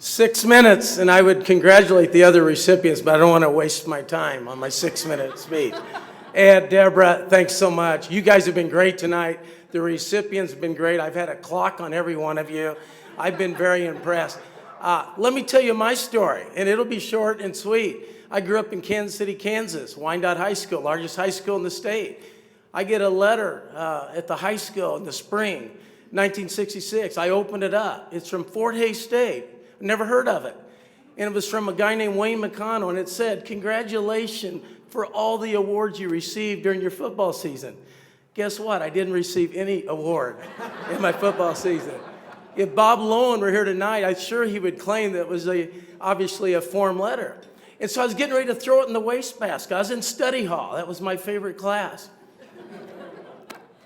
6 minutes, and I would congratulate the other recipients, but I don't want to waste my time on my 6-minute speech. And Deborah, thanks so much. You guys have been great tonight. The recipients have been great. I've had a clock on every one of you. I've been very impressed. Let me tell you my story, and it'll be short and sweet. I grew up in Kansas City, Kansas, Wyandotte High School, largest high school in the state. I get a letter at the high school in the spring, 1966. I opened it up. It's from Fort Hays State. Never heard of it. And it was from a guy named Wayne McConnell, and it said, "Congratulations for all the awards you received during your football season." Guess what? I didn't receive any award in my football season. If Bob Lowen were here tonight, I'm sure he would claim that it was obviously a form letter. And so I was getting ready to throw it in the wastebasket. I was in study hall. That was my favorite class.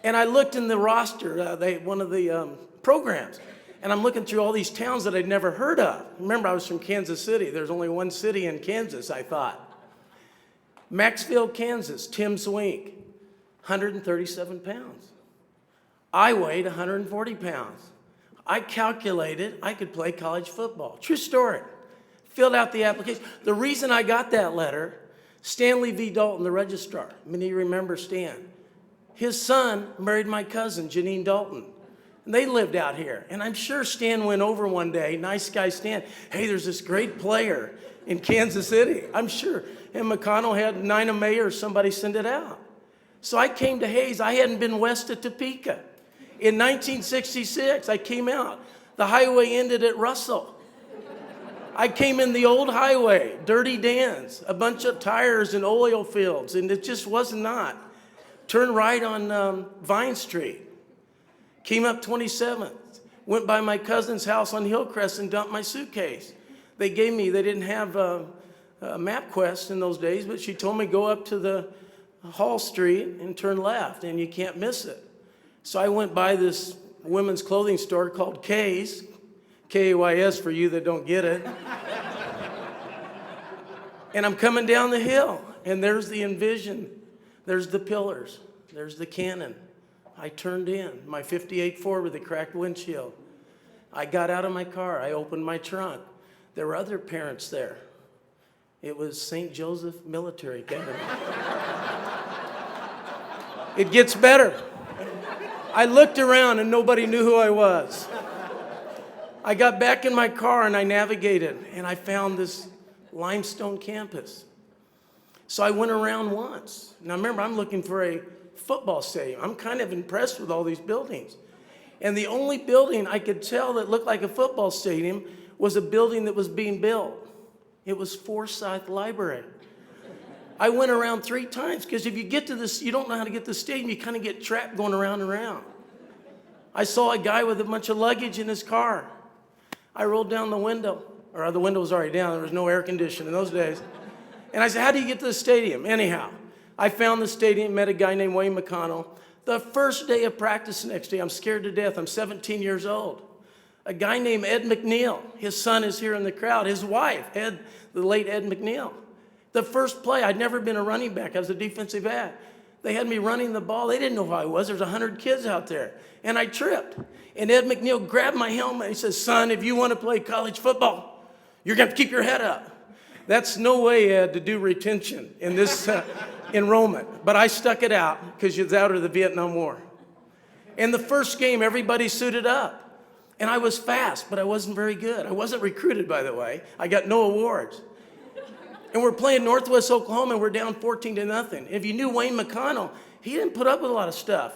And I looked in the roster, one of the programs. And I'm looking through all these towns that I'd never heard of. Remember, I was from Kansas City. There's only one city in Kansas, I thought. Maxville, Kansas, Tim Zwink, 137 pounds. I weighed 140 pounds. I calculated I could play college football. True story. Filled out the application. The reason I got that letter, Stanley V. Dalton, the registrar. Many of you remember Stan. His son married my cousin, Janine Dalton. And they lived out here. And I'm sure Stan went over one day, nice guy Stan, "Hey, there's this great player in Kansas City." I'm sure. And McConnell had Nina May or somebody send it out. So I came to Hays. I hadn't been west of Topeka. In 1966, I came out. The highway ended at Russell. I came in the old highway, Dirty Dan's, a bunch of tires and oil fields, and it just was not. Turned right on Vine Street. Came up 27th, went by my cousin's house on Hillcrest and dumped my suitcase. They didn't have MapQuest in those days, but she told me go up to the Hall Street and turn left, and you can't miss it. So I went by this women's clothing store called Kay's, K-A-Y-S for you that don't get it. And I'm coming down the hill, and there's the Envision, there's the pillars, there's the Cannon. I turned in, my 58 Ford with a cracked windshield. I got out of my car, I opened my trunk. There were other parents there. It was St. Joseph Military Academy. It gets better. I looked around and nobody knew who I was. I got back in my car and I navigated and I found this limestone campus. So I went around once. Now remember, I'm looking for a football stadium. I'm kind of impressed with all these buildings. And the only building I could tell that looked like a football stadium was a building that was being built. It was Forsyth Library. I went around 3 times because if you get to this, you don't know how to get to the stadium, you kind of get trapped going around and around. I saw a guy with a bunch of luggage in his car. I rolled down the window, or the window was already down, there was no air conditioning in those days. And I said, "How do you get to the stadium?" Anyhow, I found the stadium, met a guy named Wayne McConnell. The first day of practice the next day, I'm scared to death. I'm 17 years old. A guy named Ed McNeil, his son is here in the crowd. His wife, the late Ed McNeil. The first play, I'd never been a running back. I was a defensive back. They had me running the ball. They didn't know who I was. There's 100 kids out there. And I tripped. And Ed McNeil grabbed my helmet. He says, "Son, if you want to play college football, you're going to have to keep your head up." That's no way, Ed, to do retention in this enrollment. But I stuck it out because it's out of the Vietnam War. In the first game, everybody suited up. And I was fast, but I wasn't very good. I wasn't recruited, by the way. I got no awards. And we're playing Northwest Oklahoma, and we're down 14-0. If you knew Wayne McConnell, he didn't put up with a lot of stuff.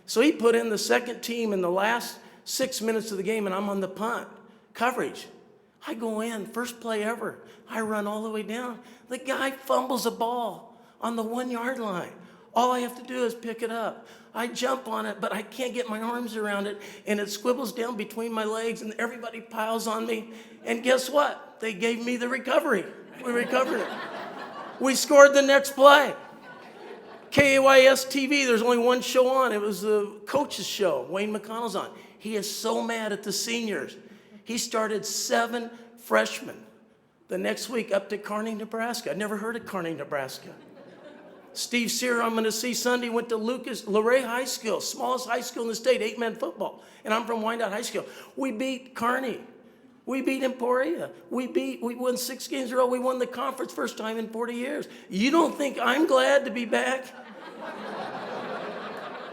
So he put in the second team in the last 6 minutes of the game, and I'm on the punt coverage. I go in, first play ever. I run all the way down. The guy fumbles a ball on the 1-yard line. All I have to do is pick it up. I jump on it, but I can't get my arms around it, and it squibbles down between my legs, and everybody piles on me. And guess what? They gave me the recovery. We recovered it. We scored the next play. KAYS TV, there's only one show on. It was the coach's show. Wayne McConnell's on. He is so mad at the seniors. He started 7 freshmen the next week up to Kearney, Nebraska. I'd never heard of Kearney, Nebraska. Steve Sear, I'm going to see Sunday, went to Luray High School, smallest high school in the state, 8-man football. And I'm from Wyandotte High School. We beat Kearney. We beat Emporia. We won 6 games in a row. We won the conference first time in 40 years. You don't think I'm glad to be back?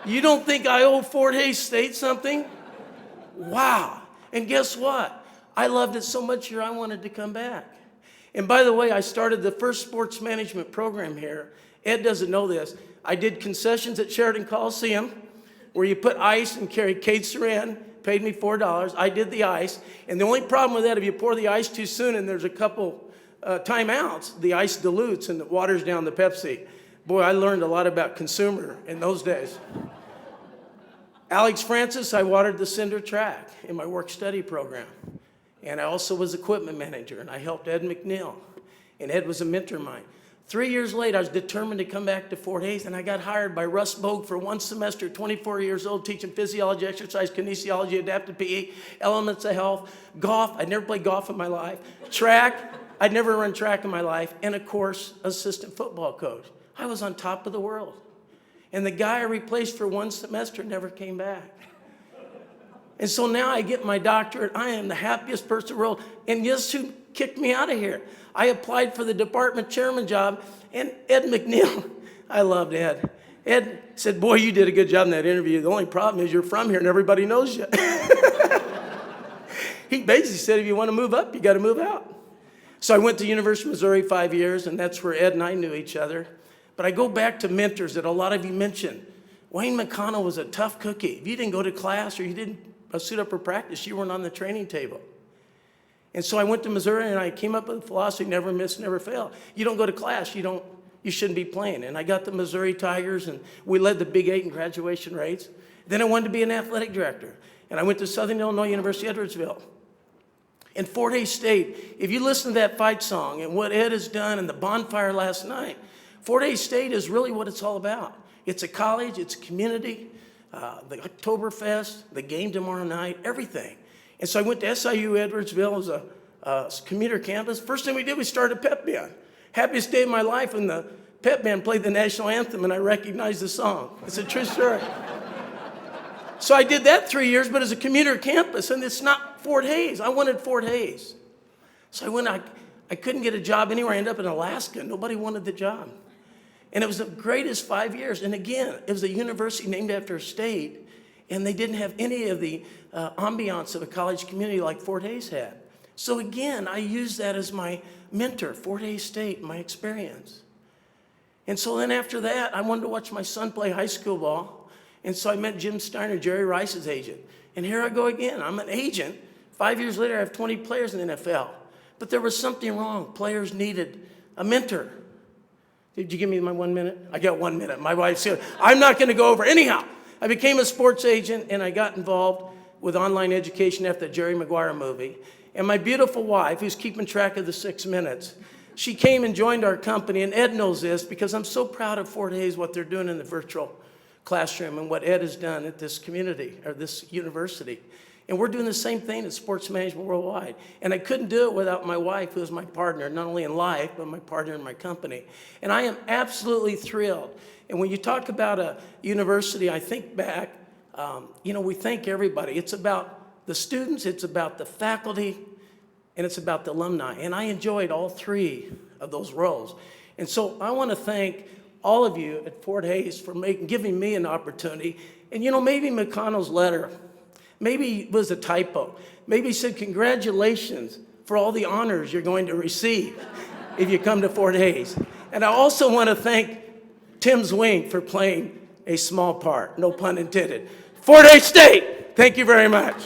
You don't think I owe Fort Hays State something? Wow. And guess what? I loved it so much here, I wanted to come back. And by the way, I started the first sports management program here. Ed doesn't know this. I did concessions at Sheridan Coliseum, where you put ice and carry Kate Saran, paid me $4. I did the ice. And the only problem with that, if you pour the ice too soon and there's a couple timeouts, the ice dilutes and it waters down the Pepsi. Boy, I learned a lot about consumer in those days. Alex Francis, I watered the cinder track in my work-study program. And I also was equipment manager, and I helped Ed McNeil. And Ed was a mentor of mine. 3 years later, I was determined to come back to Fort Hays, and I got hired by Russ Bogue for 1 semester, 24 years old, teaching physiology, exercise, kinesiology, adaptive PE, elements of health, golf. I'd never played golf in my life. Track. I'd never run track in my life. And, of course, assistant football coach. I was on top of the world. And the guy I replaced for 1 semester never came back. And so now I get my doctorate. I am the happiest person in the world. And guess who kicked me out of here? I applied for the department chairman job, and Ed McNeil, I loved Ed. Ed said, boy, you did a good job in that interview. The only problem is you're from here and everybody knows you. He basically said, if you want to move up, you got to move out. So I went to University of Missouri 5 years, and that's where Ed and I knew each other. But I go back to mentors that a lot of you mentioned. Wayne McConnell was a tough cookie. If you didn't go to class or you didn't suit up for practice, you weren't on the training table. And so I went to Missouri and I came up with a philosophy, never miss, never fail. You don't go to class, you shouldn't be playing. And I got the Missouri Tigers and we led the Big 8 in graduation rates. Then I wanted to be an athletic director. And I went to Southern Illinois University, Edwardsville. And Fort Hays State, if you listen to that fight song and what Ed has done and the bonfire last night, Fort Hays State is really what it's all about. It's a college, it's a community, the Oktoberfest, the game tomorrow night, everything. And so I went to SIU Edwardsville as a commuter campus. First thing we did, we started a pep band. Happiest day of my life when the pep band played the national anthem and I recognized the song. It's a true story. So I did that 3 years, but as a commuter campus, and it's not Fort Hays. I wanted Fort Hays. So I couldn't get a job anywhere. I ended up in Alaska. Nobody wanted the job. And it was the greatest 5 years. And again, it was a university named after a state, and they didn't have any of the ambiance of a college community like Fort Hays had. So again, I used that as my mentor, Fort Hays State, my experience. And so then after that, I wanted to watch my son play high school ball. And so I met Jim Steiner, Jerry Rice's agent. And here I go again. I'm an agent. 5 years later, I have 20 players in the NFL. But there was something wrong. Players needed a mentor. Did you give me my 1 minute? I got 1 minute. My wife's here. I'm not going to go over. Anyhow, I became a sports agent, and I got involved with online education after the Jerry Maguire movie. And my beautiful wife, who's keeping track of the 6 minutes, she came and joined our company. And Ed knows this because I'm so proud of Fort Hays, what they're doing in the virtual classroom and what Ed has done at this community or this university. And we're doing the same thing at Sports Management Worldwide. And I couldn't do it without my wife, who is my partner, not only in life, but my partner in my company. And I am absolutely thrilled. And when you talk about a university, I think back, we thank everybody. It's about the students, it's about the faculty, and it's about the alumni. And I enjoyed all three of those roles. And so I want to thank all of you at Fort Hays for giving me an opportunity. And maybe McConnell's letter, maybe it was a typo. Maybe he said, congratulations for all the honors you're going to receive if you come to Fort Hays. And I also want to thank Tim Zwing for playing a small part, no pun intended. Fort Hays State, thank you very much.